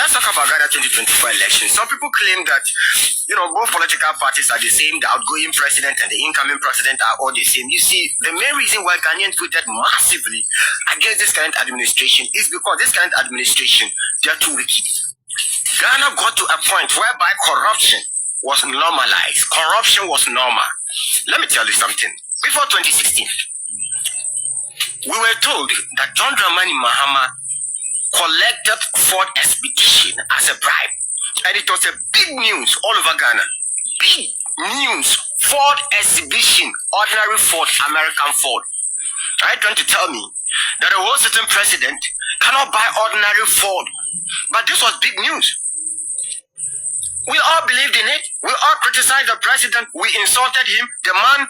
Let's talk about Ghana 2024 elections. Some people claim that, both political parties are the same. The outgoing president and the incoming president are all the same. You see, the main reason why Ghanaians voted massively against this current administration is because this current administration, they are too wicked. Ghana got to a point whereby corruption was normalized. Corruption was normal. Let me tell you something. Before 2016, we were told that John Dramani Mahama collected Ford Expedition as a bribe. And it was a big news all over Ghana. Big news. Ford Exhibition, ordinary Ford, American Ford. Are you trying to tell me that a whole certain president cannot buy ordinary Ford? But this was big news. We all believed in it. We all criticized the president. We insulted him. The man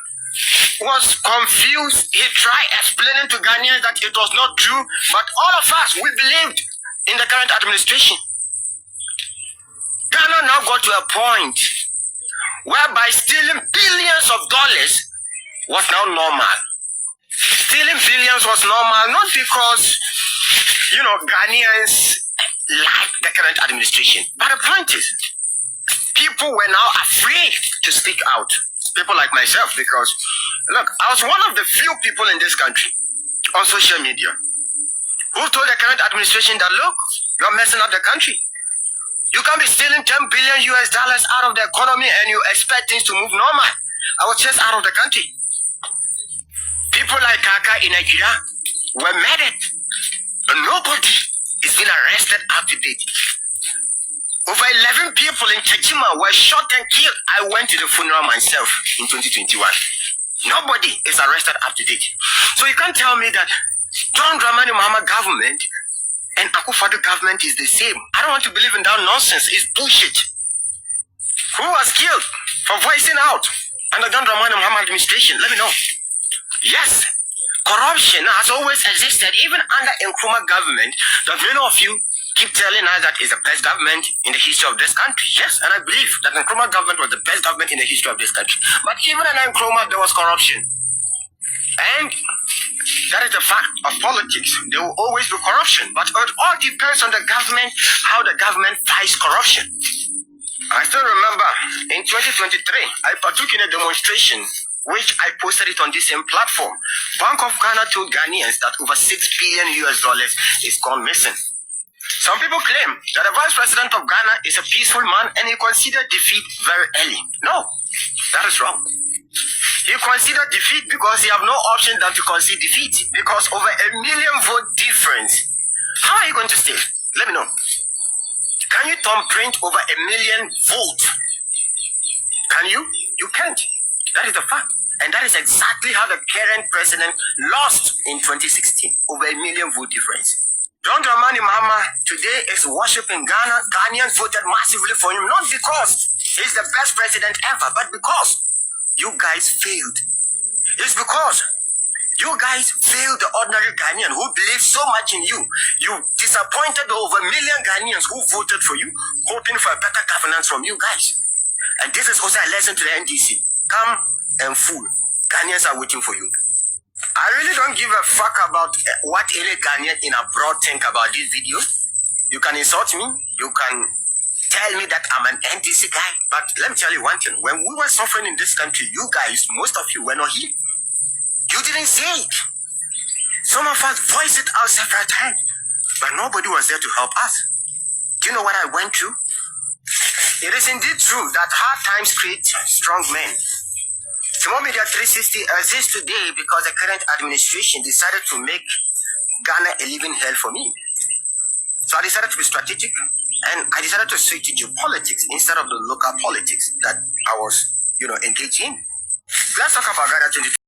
was confused. He tried explaining to Ghanaians that it was not true. But all of us, we believed in the current administration. Ghana now got to a point whereby stealing billions of dollars was now normal. Stealing billions was normal, not because, Ghanaians like the current administration. But the point is, people were now afraid to speak out. People like myself, because, look, I was one of the few people in this country on social media who told the current administration that, look, you're messing up the country. You can't be stealing $10 billion out of the economy and you expect things to move normal. I was just out of the country. People like Kaka in Nigeria were murdered. And nobody is being arrested up to date. Over 11 people in Chechima were shot and killed. I went to the funeral myself in 2021. Nobody is arrested up to date. So you can't tell me that John Dramani Mahama government and Akufo-Addo government is the same. I don't want to believe in that nonsense. It's bullshit. Who was killed for voicing out under John Dramani Mahama administration? Let me know. Yes, corruption has always existed, even under Nkrumah government. That many of you keep telling us that is the best government in the history of this country. Yes, and I believe that the Nkrumah government was the best government in the history of this country. But even under Nkrumah, there was corruption. And that is the fact of politics. There will always be corruption. But it all depends on the government, how the government fights corruption. I still remember in 2023, I partook in a demonstration which I posted it on this same platform. Bank of Ghana told Ghanaians that over $6 billion is gone missing. Some people claim that the vice president of Ghana is a peaceful man and he considered defeat very early. No, that is wrong. He considered defeat because he have no option than to concede defeat. Because over 1 million vote difference. How are you going to stay? Let me know. Can you thumbprint over 1 million votes? Can you? You can't. That is the fact. And that is exactly how the current president lost in 2016. Over 1 million vote difference. John Dramani Mahama today is worshipping Ghana. Ghanaians voted massively for him. Not because he's the best president ever, but because you guys failed. It's because you guys failed the ordinary Ghanaian who believed so much in you. You disappointed over 1 million Ghanaians who voted for you, hoping for a better governance from you guys. And this is also a lesson to the NDC. Come and fool. Ghanaians are waiting for you. I really don't give a fuck about what any Ghanaian in abroad think about this video. You can insult me. You can tell me that I'm an NDC guy. But let me tell you one thing. When we were suffering in this country, you guys, most of you were not here. You didn't say it. Some of us voiced it out several times. But nobody was there to help us. Do you know what I went through? It is indeed true that hard times create strong men. Timor Media 360 exists today because the current administration decided to make Ghana a living hell for me. So I decided to be strategic and I decided to switch to geopolitics instead of the local politics that I was, engaged in. Let's talk about Ghana 2020.